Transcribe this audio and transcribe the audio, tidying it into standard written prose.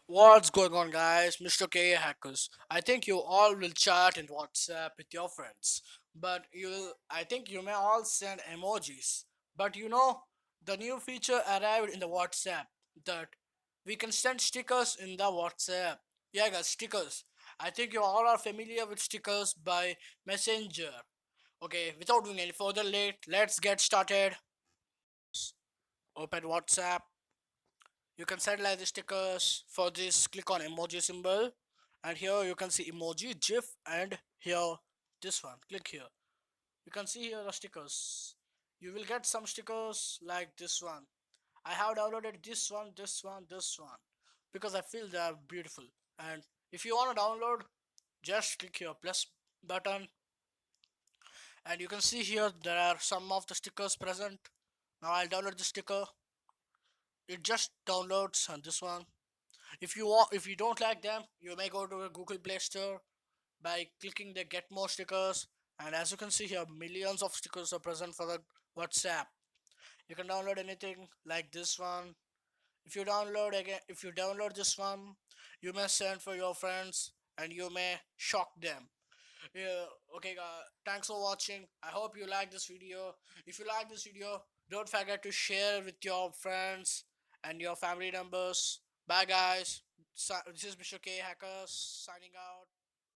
What's going on, guys? Mr. K Hackers. I think you all will chat in WhatsApp with your friends, but I think you may all send emojis. But the new feature arrived in the WhatsApp that we can send stickers in the WhatsApp. Yeah, guys, stickers. I think you all are familiar with stickers by Messenger. Okay, without doing any further late, let's get started. Open WhatsApp. You can set like the stickers. For this, click on emoji symbol, and here you can see emoji, gif, and here this one. Click here. You can see here the stickers. You will get some stickers like this one. I have downloaded this one because I feel they are beautiful. And if you want to download, just click here plus button, and you can see here there are some of the stickers present. Now I'll download the sticker. It just downloads on this one. If you don't like them, you may go to a Google Play Store by clicking the get more stickers, and as you can see here, millions of stickers are present for the WhatsApp. You can download anything like this one. If you download this one, you may send for your friends and you may shock them. Yeah, okay, thanks for watching. I hope you like this video. If you like this video, don't forget to share with your friends and your family members. Bye, guys. This is Mr. K Hackers signing out.